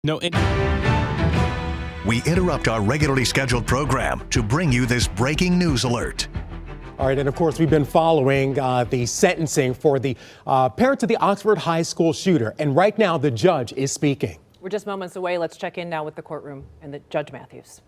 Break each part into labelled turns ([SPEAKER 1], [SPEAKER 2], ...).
[SPEAKER 1] No.
[SPEAKER 2] We interrupt our regularly scheduled program to bring you this breaking news alert.
[SPEAKER 3] All right, and of course, we've been following the sentencing for the parents of the Oxford High School shooter, and right now the judge is speaking.
[SPEAKER 4] We're just moments away. Let's check in now with the courtroom and the Judge Matthews.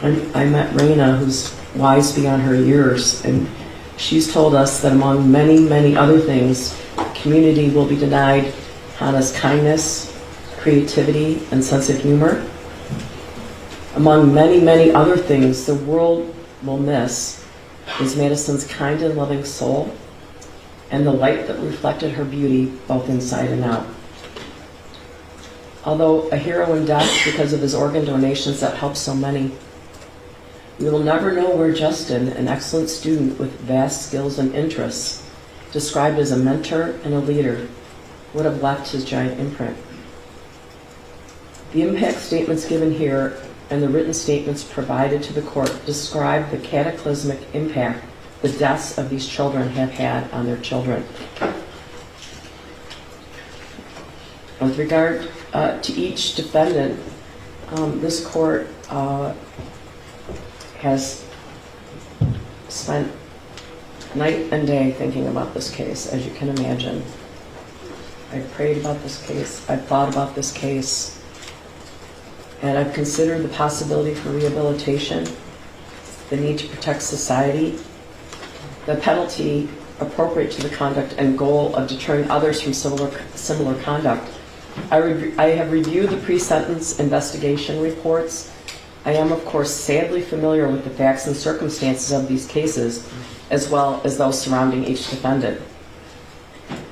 [SPEAKER 5] I met Raina, who's wise beyond her years, and she's told us that among many, many other things, the community will be denied Hannah's kindness, creativity, and sense of humor. Among many, many other things, the world will miss is Madison's kind and loving soul and the light that reflected her beauty both inside and out. Although a hero in death because of his organ donations that helped so many, we will never know where Justin, an excellent student with vast skills and interests, described as a mentor and a leader, would have left his giant imprint. The impact statements given here and the written statements provided to the court describe the cataclysmic impact the deaths of these children have had on their children. With regard to each defendant, this court has spent night and day thinking about this case, as you can imagine. I've prayed about this case, I've thought about this case, and I've considered the possibility for rehabilitation, the need to protect society, the penalty appropriate to the conduct and goal of deterring others from similar conduct. I have reviewed the pre-sentence investigation reports. I am, of course, sadly familiar with the facts and circumstances of these cases, as well as those surrounding each defendant.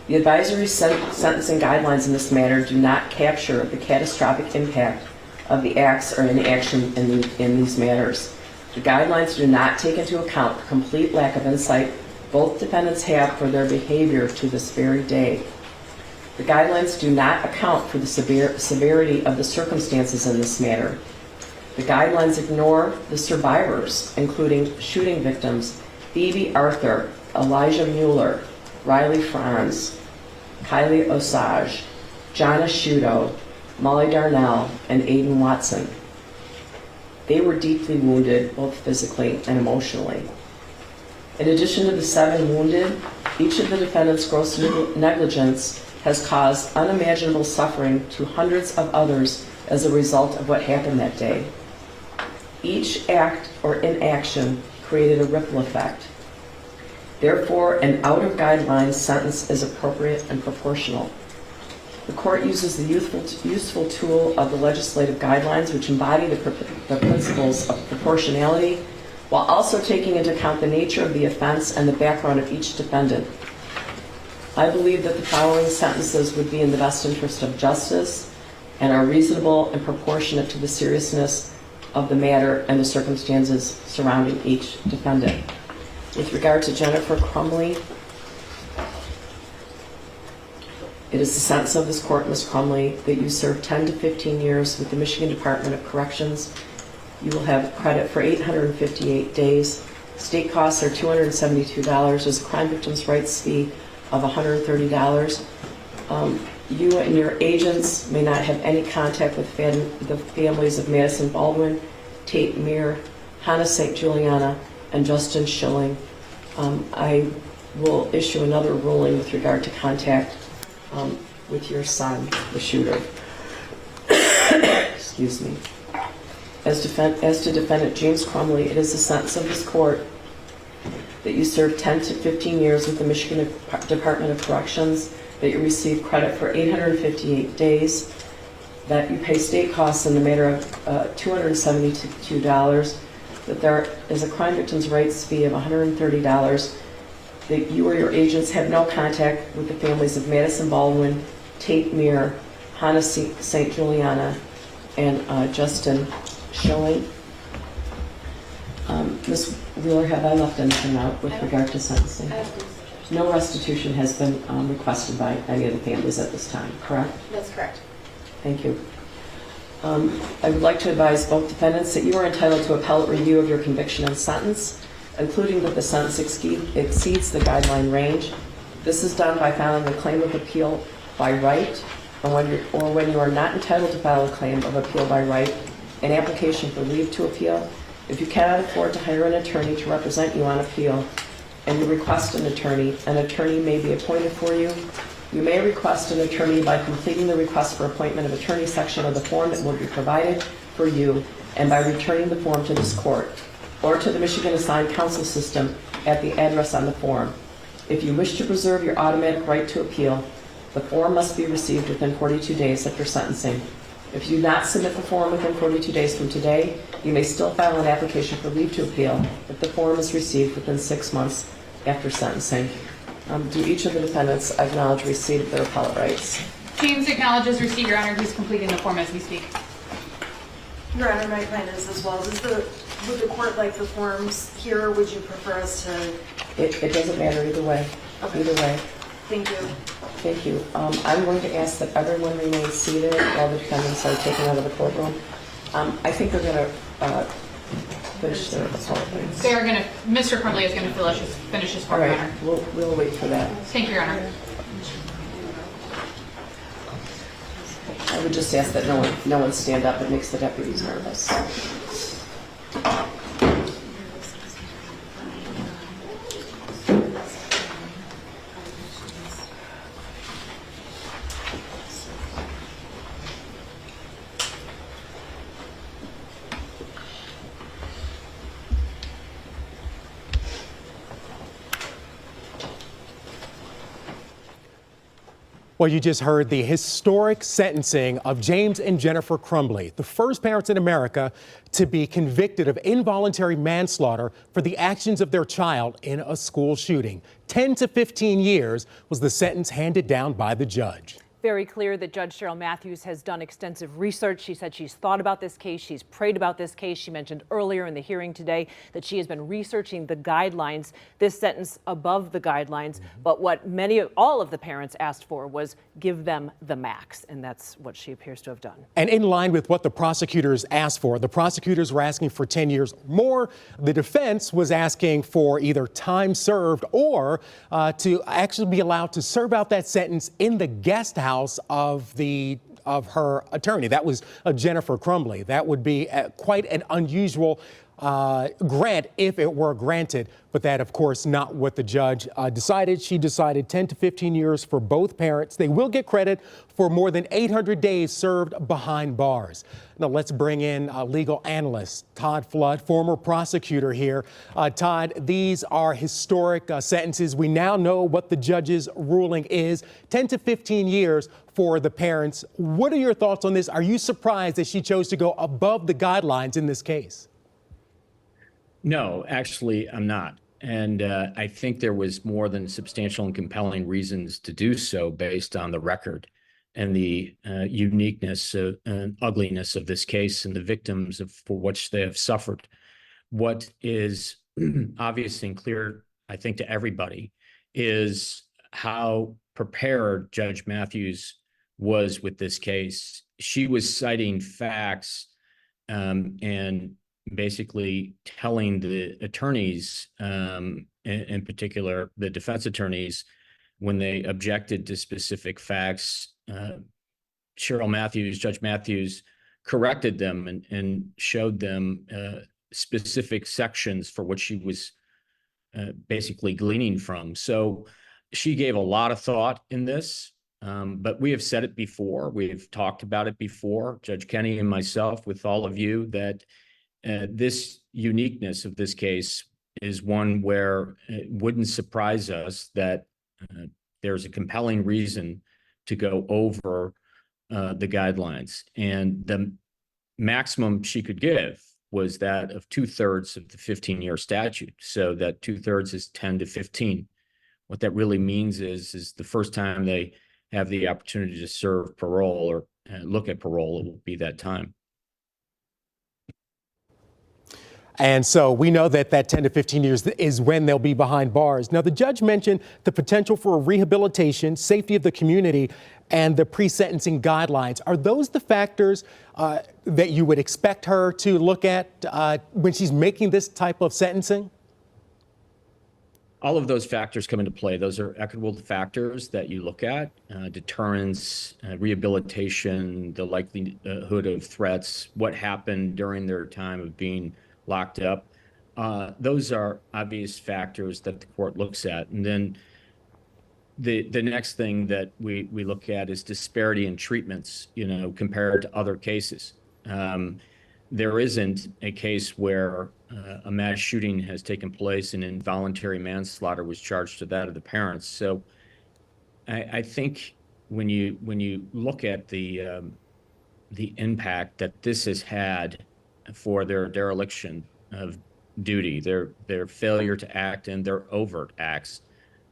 [SPEAKER 5] The advisory sentencing guidelines in this matter do not capture the catastrophic impact of the acts or inaction in these matters. The guidelines do not take into account the complete lack of insight both defendants have for their behavior to this very day. The guidelines do not account for the severity of the circumstances in this matter. The guidelines ignore the survivors, including shooting victims Phoebe Arthur, Elijah Mueller, Riley Franz, Kylie Osage, Jonna Shudo, Molly Darnell, and Aiden Watson. They were deeply wounded, both physically and emotionally. In addition to the 7 wounded, each of the defendants' gross negligence has caused unimaginable suffering to hundreds of others as a result of what happened that day. Each act or inaction created a ripple effect. Therefore, an out-of-guidelines sentence is appropriate and proportional. The court uses the useful tool of the legislative guidelines, which embody the principles of proportionality, while also taking into account the nature of the offense and the background of each defendant. I believe that the following sentences would be in the best interest of justice and are reasonable and proportionate to the seriousness of the matter and the circumstances surrounding each defendant. With regard to Jennifer Crumbley, it is the sentence of this court, Ms. Crumbley, that you serve 10 to 15 years with the Michigan Department of Corrections. You will have credit for 858 days. State costs are $272. There's a crime victims' rights fee of $130. You and your agents may not have any contact with the families of Madison Baldwin, Tate Meir, Hannah St. Juliana, and Justin Schilling. I will issue another ruling with regard to contact with your son, the shooter. Excuse me. As to defendant James Crumbley, it is the sentence of this court that you serve 10 to 15 years with the Michigan Department of Corrections, that you receive credit for 858 days, that you pay state costs in the matter of $272, that there is a crime victims' rights fee of $130, that you or your agents have no contact with the families of Madison Baldwin, Tate Meir, Hannah St. Juliana, and Justin Schilling. Ms. Wheeler, have I left anything out with regard to sentencing? No restitution has been requested by any of the families at this time, correct?
[SPEAKER 6] That's correct.
[SPEAKER 5] Thank you. I would like to advise both defendants that you are entitled to appellate review of your conviction and sentence, including that the sentence exceeds the guideline range. This is done by filing a claim of appeal by right, or when you are not entitled to file a claim of appeal by right, an application for leave to appeal. If you cannot afford to hire an attorney to represent you on appeal, and you request an attorney may be appointed for you. You may request an attorney by completing the request for appointment of attorney section of the form that will be provided for you, and by returning the form to this court or to the Michigan Assigned Counsel System at the address on the form. If you wish to preserve your automatic right to appeal, the form must be received within 42 days after sentencing. If you do not submit the form within 42 days from today, you may still file an application for leave to appeal if the form is received within 6 months after sentencing. Do each of the defendants acknowledge receipt of their appellate rights?
[SPEAKER 1] James acknowledges receipt, Your Honor. He's completing the form as we speak.
[SPEAKER 6] Your Honor, my plan is as well. Would the court like the forms here, or would you prefer us to?
[SPEAKER 5] It doesn't matter either way. Okay. Either way.
[SPEAKER 6] Thank you.
[SPEAKER 5] Thank you. I'm going to ask that everyone remain seated while the defendants are taken out of the courtroom. I think they're going to finish their appellate rights.
[SPEAKER 1] They are going to. Mr. Crumbley is going to finish his form,
[SPEAKER 5] All
[SPEAKER 1] Your
[SPEAKER 5] right.
[SPEAKER 1] Honor.
[SPEAKER 5] We'll wait for that.
[SPEAKER 1] Thank you, Your Honor.
[SPEAKER 5] I would just ask that no one stand up. It makes the deputies nervous.
[SPEAKER 3] Well, you just heard the historic sentencing of James and Jennifer Crumbley, the first parents in America to be convicted of involuntary manslaughter for the actions of their child in a school shooting. 10 to 15 years was the sentence handed down by the judge.
[SPEAKER 4] Very clear that Judge Cheryl Matthews has done extensive research. She said she's thought about this case. She's prayed about this case. She mentioned earlier in the hearing today that she has been researching the guidelines, this sentence above the guidelines. But what all of the parents asked for was give them the max. And that's what she appears to have done. And
[SPEAKER 3] in line with what the prosecutors asked for, the prosecutors were asking for 10 years more. The defense was asking for either time served or to actually be allowed to serve out that sentence in the guest house of her attorney. That was Jennifer Crumbley. That would be quite an unusual grant if it were granted, but that, of course, not what the judge decided. She decided 10 to 15 years for both parents. They will get credit for more than 800 days served behind bars. Now let's bring in legal analyst Todd Flood, former prosecutor here. Todd, these are historic sentences. We now know what the judge's ruling is, 10 to 15 years for the parents. What are your thoughts on this? Are you surprised that she chose to go above the guidelines in this case?
[SPEAKER 7] No, actually, I'm not. And I think there was more than substantial and compelling reasons to do so based on the record and the uniqueness and ugliness of this case and the victims for which they have suffered. What is obvious and clear, I think, to everybody is how prepared Judge Matthews was with this case. She was citing facts and basically telling the attorneys, in particular the defense attorneys, when they objected to specific facts, Judge Matthews corrected them and showed them specific sections for what she was basically gleaning from. So she gave a lot of thought in this, but we have said it before. We've talked about it before, Judge Kenny and myself, with all of you, that this uniqueness of this case is one where it wouldn't surprise us that there's a compelling reason to go over the guidelines. And the maximum she could give was that of 2/3 of the 15-year statute. So that 2/3 is 10 to 15. What that really means is the first time they have the opportunity to serve parole or look at parole, it will be that time.
[SPEAKER 3] And so we know that 10 to 15 years is when they'll be behind bars. Now, the judge mentioned the potential for rehabilitation, safety of the community, and the pre-sentencing guidelines. Are those the factors that you would expect her to look at when she's making this type of sentencing?
[SPEAKER 7] all of those factors come into play. Those are equitable factors that you look at: deterrence, rehabilitation, the likelihood of threats, what happened during their time of being locked up. Those are obvious factors that the court looks at. And then the next thing that we look at is disparity in treatments, compared to other cases. There isn't a case where a mass shooting has taken place and involuntary manslaughter was charged to that of the parents. So I think when you look at the impact that this has had for their dereliction of duty, their failure to act and their overt acts,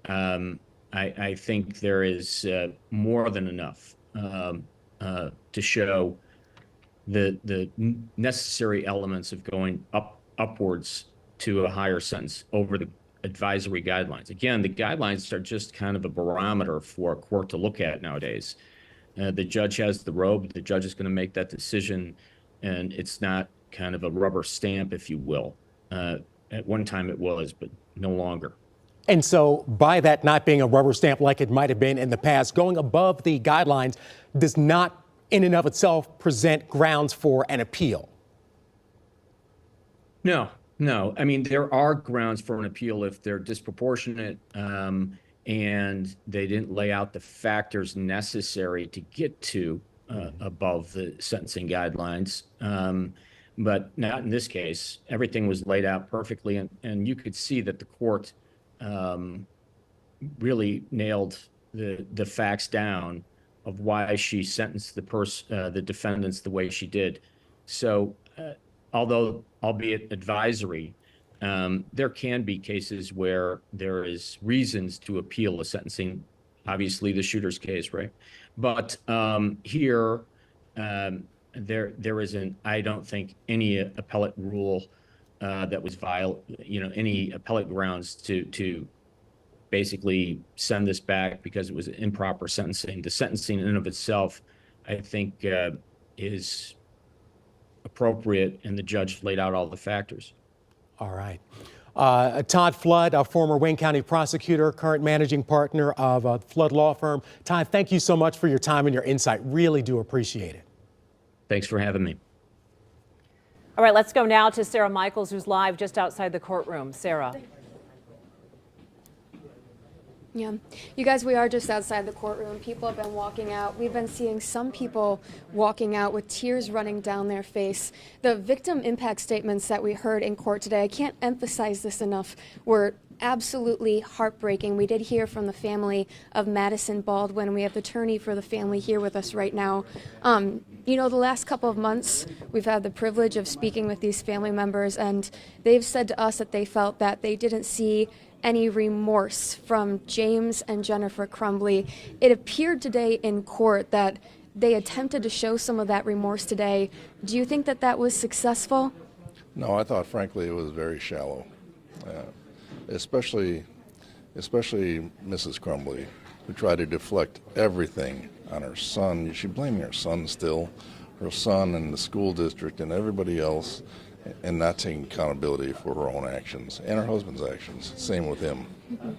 [SPEAKER 7] I think there is more than enough to show the necessary elements of going upwards to a higher sentence over the advisory guidelines. Again, the guidelines are just kind of a barometer for a court to look at nowadays. The judge has the robe. The judge is going to make that decision, and it's not kind of a rubber stamp, if you will. At one time it was, but no longer.
[SPEAKER 3] And so by that not being a rubber stamp like it might have been in the past, going above the guidelines does not in and of itself present grounds for an appeal.
[SPEAKER 7] No. I mean, there are grounds for an appeal if they're disproportionate and they didn't lay out the factors necessary to get to above the sentencing guidelines. But not in this case. Everything was laid out perfectly, and you could see that the court really nailed the facts down of why she sentenced the defendants the way she did. So, albeit advisory, there can be cases where there is reasons to appeal a sentencing. Obviously, the shooter's case, right? But here, there isn't, I don't think, any appellate rule that was any appellate grounds to basically send this back because it was improper sentencing. The sentencing in and of itself, I think, is appropriate, and the judge laid out all the factors.
[SPEAKER 3] All right. Todd Flood, a former Wayne County prosecutor, current managing partner of Flood Law Firm. Todd, thank you so much for your time and your insight. Really do appreciate it.
[SPEAKER 7] Thanks for having me.
[SPEAKER 4] All right, let's go now to Sarah Michaels, who's live just outside the courtroom. Sarah.
[SPEAKER 8] Yeah, you guys, we are just outside the courtroom. People have been walking out. We've been seeing some people walking out with tears running down their face. The victim impact statements that we heard in court today, I can't emphasize this enough, were absolutely heartbreaking. We did hear from the family of Madison Baldwin. We have the attorney for the family here with us right now. The last couple of months, we've had the privilege of speaking with these family members, and they've said to us that they felt that they didn't see any remorse from James and Jennifer Crumbley. It appeared today in court that they attempted to show some of that remorse today. Do you think that that was successful?
[SPEAKER 9] No, I thought, frankly, it was very shallow, especially Mrs. Crumbley, who tried to deflect everything on her son. She's blaming her son still, her son and the school district and everybody else, and not taking accountability for her own actions and her husband's actions. Same with him.
[SPEAKER 8] Mm-hmm.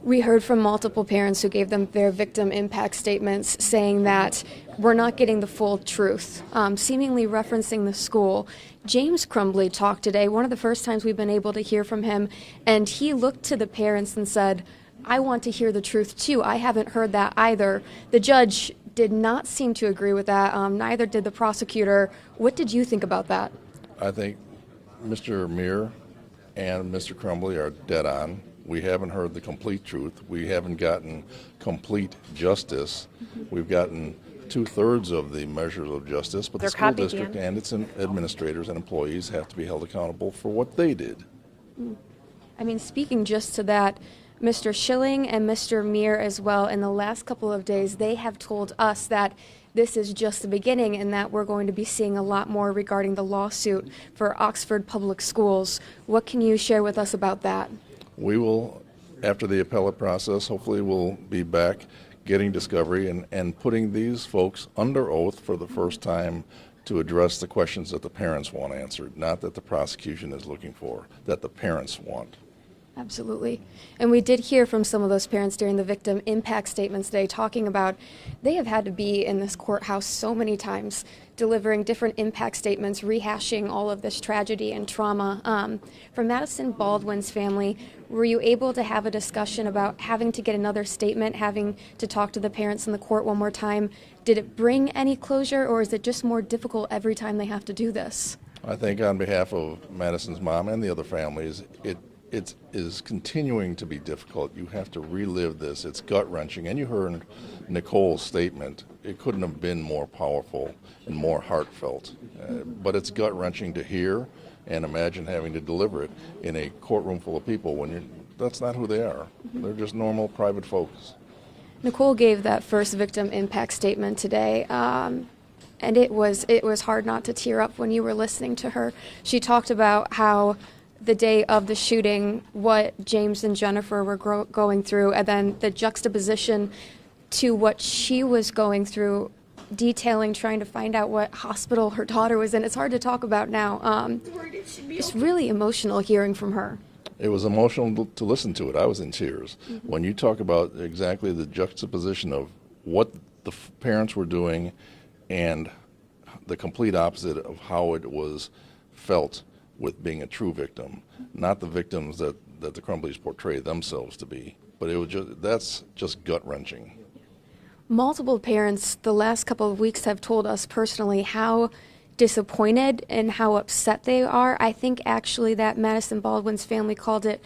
[SPEAKER 8] We heard from multiple parents who gave them their victim impact statements saying that we're not getting the full truth, seemingly referencing the school. James Crumbley talked today, one of the first times we've been able to hear from him, and he looked to the parents and said, I want to hear the truth too. I haven't heard that either. The judge did not seem to agree with that. Neither did the prosecutor. What did you think about that?
[SPEAKER 9] I think Mr. Muir and Mr. Crumbley are dead on. We haven't heard the complete truth. We haven't gotten complete justice. We've gotten 2/3 of the measures of justice, but the school district and its administrators and employees have to be held accountable for what they did.
[SPEAKER 8] I mean, speaking just to that, Mr. Schilling and Mr. Muir as well, in the last couple of days, they have told us that this is just the beginning and that we're going to be seeing a lot more regarding the lawsuit for Oxford Public Schools. What can you share with us about that?
[SPEAKER 9] We will, after the appellate process, hopefully we'll be back getting discovery and putting these folks under oath for the first time to address the questions that the parents want answered, not that the prosecution is looking for, that the parents want.
[SPEAKER 8] Absolutely. And we did hear from some of those parents during the victim impact statements today talking about they have had to be in this courthouse so many times, delivering different impact statements, rehashing all of this tragedy and trauma. For Madison Baldwin's family, were you able to have a discussion about having to get another statement, having to talk to the parents in the court one more time? Did it bring any closure, or is it just more difficult every time they have to do this?
[SPEAKER 9] I think on behalf of Madison's mom and the other families, it is continuing to be difficult. You have to relive this. It's gut-wrenching. And you heard Nicole's statement. It couldn't have been more powerful and more heartfelt. But it's gut-wrenching to hear and imagine having to deliver it in a courtroom full of people when that's not who they are. They're just normal private folks.
[SPEAKER 8] Nicole gave that first victim impact statement today. And it was hard not to tear up when you were listening to her. She talked about how the day of the shooting, what James and Jennifer were going through, and then the juxtaposition to what she was going through, detailing, trying to find out what hospital her daughter was in. It's hard to talk about now. It's really emotional hearing from her.
[SPEAKER 9] It was emotional to listen to it. I was in tears. When you talk about exactly the juxtaposition of what the parents were doing and the complete opposite of how it was felt with being a true victim, not the victims that the Crumbleys portray themselves to be. But that's just gut-wrenching.
[SPEAKER 8] Multiple parents the last couple of weeks have told us personally how disappointed and how upset they are. I think actually that Madison Baldwin's family called it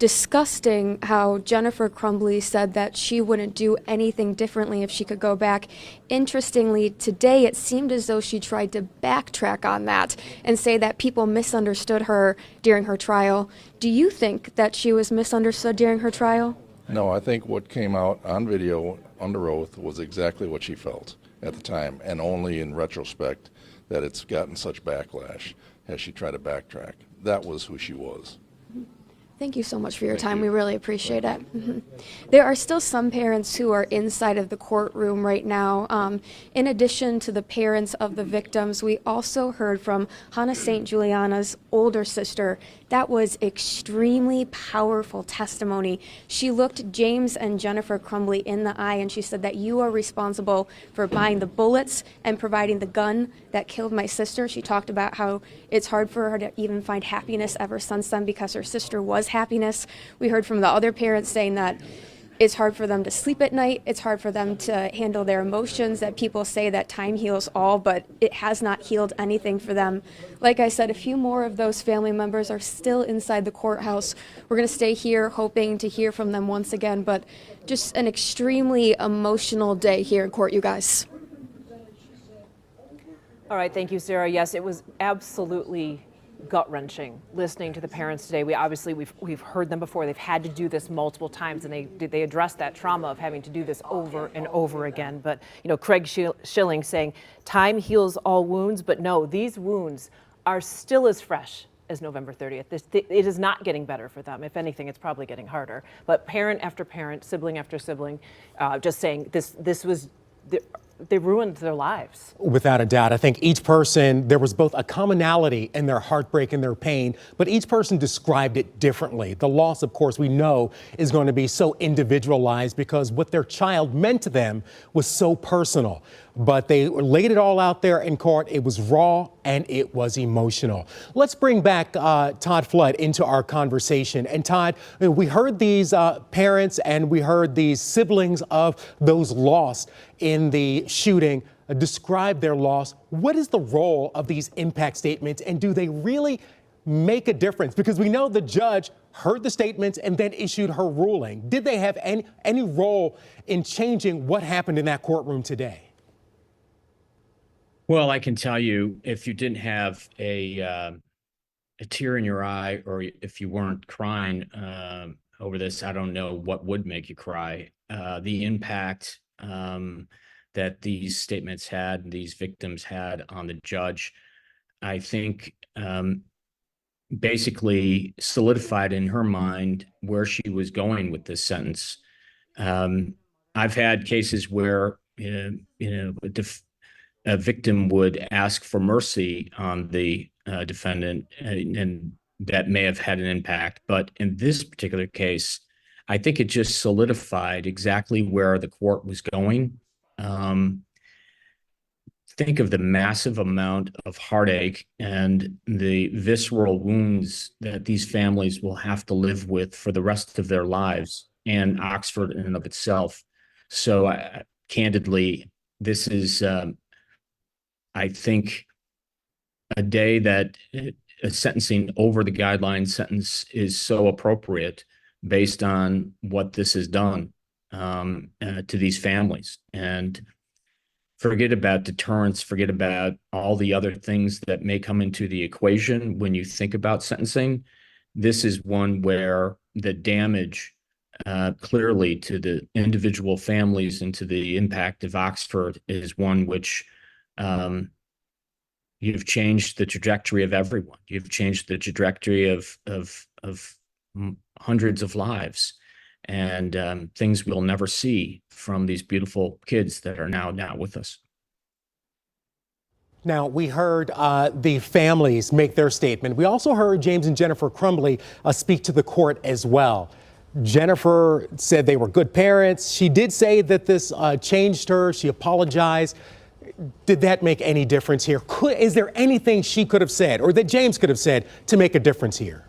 [SPEAKER 8] disgusting how Jennifer Crumbley said that she wouldn't do anything differently if she could go back. Interestingly, today it seemed as though she tried to backtrack on that and say that people misunderstood her during her trial. Do you think that she was misunderstood during her trial?
[SPEAKER 9] No, I think what came out on video under oath was exactly what she felt at the time, and only in retrospect that it's gotten such backlash as she tried to backtrack. That was who she was.
[SPEAKER 8] Thank you so much for your time. We really appreciate it. There are still some parents who are inside of the courtroom right now. In addition to the parents of the victims, we also heard from Hannah St. Juliana's older sister. That was extremely powerful testimony. She looked James and Jennifer Crumbley in the eye and she said that you are responsible for buying the bullets and providing the gun that killed my sister. She talked about how it's hard for her to even find happiness ever since then because her sister was happiness. We heard from the other parents saying that it's hard for them to sleep at night. It's hard for them to handle their emotions, that people say that time heals all, but it has not healed anything for them. Like I said, a few more of those family members are still inside the courthouse. We're going to stay here hoping to hear from them once again, but just an extremely emotional day here in court, you guys.
[SPEAKER 4] All right, thank you, Sarah. Yes, it was absolutely gut-wrenching listening to the parents today. We've heard them before. They've had to do this multiple times, and they addressed that trauma of having to do this over and over again. But Craig Schilling saying time heals all wounds, but no, these wounds are still as fresh as November 30th. It is not getting better for them. If anything, it's probably getting harder. But parent after parent, sibling after sibling, just saying this was. They ruined their lives.
[SPEAKER 3] Without a doubt. I think each person, there was both a commonality in their heartbreak and their pain, but each person described it differently. The loss, of course, we know is going to be so individualized because what their child meant to them was so personal. But they laid it all out there in court. It was raw and it was emotional. Let's bring back Todd Flood into our conversation. And Todd, we heard these parents and we heard these siblings of those lost in the shooting describe their loss. What is the role of these impact statements, and do they really make a difference? Because we know the judge heard the statements and then issued her ruling. Did they have any role in changing what happened in that courtroom today?
[SPEAKER 7] Well, I can tell you, if you didn't have a tear in your eye, or if you weren't crying over this, I don't know what would make you cry. The impact that these statements had, these victims had on the judge, I think basically solidified in her mind where she was going with this sentence. I've had cases where a victim would ask for mercy on the defendant, and that may have had an impact. But in this particular case, I think it just solidified exactly where the court was going. Think of the massive amount of heartache and the visceral wounds that these families will have to live with for the rest of their lives, and Oxford in and of itself. So candidly, this is, I think, a day that a sentencing over the guideline sentence is so appropriate based on what this has done to these families. And forget about deterrence, forget about all the other things that may come into the equation when you think about sentencing. This is one where the damage clearly to the individual families and to the impact of Oxford is one which you've changed the trajectory of everyone. You've changed the trajectory of hundreds of lives, and things we'll never see from these beautiful kids that are now with us.
[SPEAKER 3] Now, we heard the families make their statement. We also heard James and Jennifer Crumbley speak to the court as well. Jennifer said they were good parents. She did say that this changed her. She apologized. Did that make any difference here? Is there anything she could have said or that James could have said to make a difference here?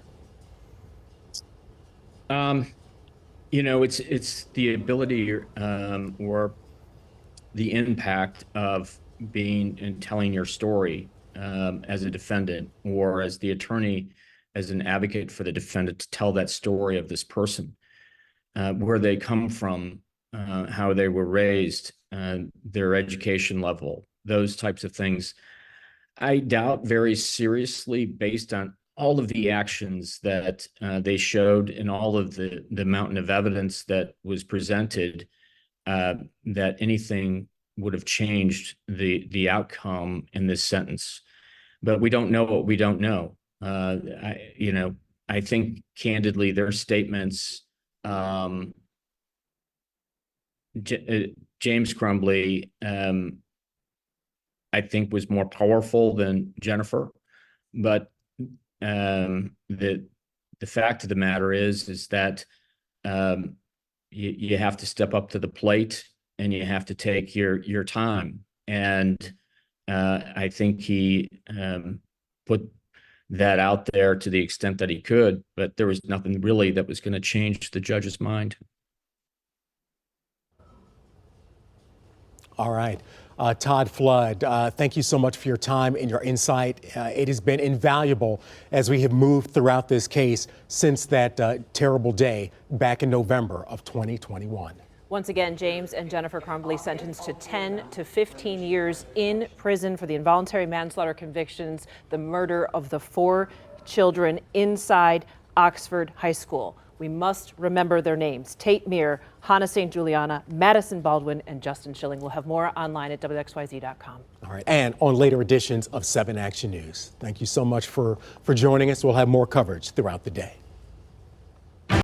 [SPEAKER 7] You know, it's the ability or the impact of being and telling your story as a defendant or as the attorney, as an advocate for the defendant, to tell that story of this person, where they come from, how they were raised, their education level, those types of things. I doubt very seriously, based on all of the actions that they showed and all of the mountain of evidence that was presented, that anything would have changed the outcome in this sentence. But we don't know what we don't know. I think candidly their statements, James Crumbley, I think was more powerful than Jennifer, but the fact of the matter is that you have to step up to the plate and you have to take your time. And I think he put that out there to the extent that he could, but there was nothing really that was going to change the judge's mind.
[SPEAKER 3] All right. Todd Flood, thank you so much for your time and your insight. It has been invaluable as we have moved throughout this case since that terrible day back in November of 2021.
[SPEAKER 4] Once again, James and Jennifer Crumbley sentenced to 10 to 15 years in prison for the involuntary manslaughter convictions, the murder of the 4 children inside Oxford High School. We must remember their names: Tate Meir, Hannah St. Juliana, Madison Baldwin, and Justin Schilling. We'll have more online at WXYZ.com.
[SPEAKER 3] All right, and on later editions of 7 Action News. Thank you so much for joining us. We'll have more coverage throughout the day.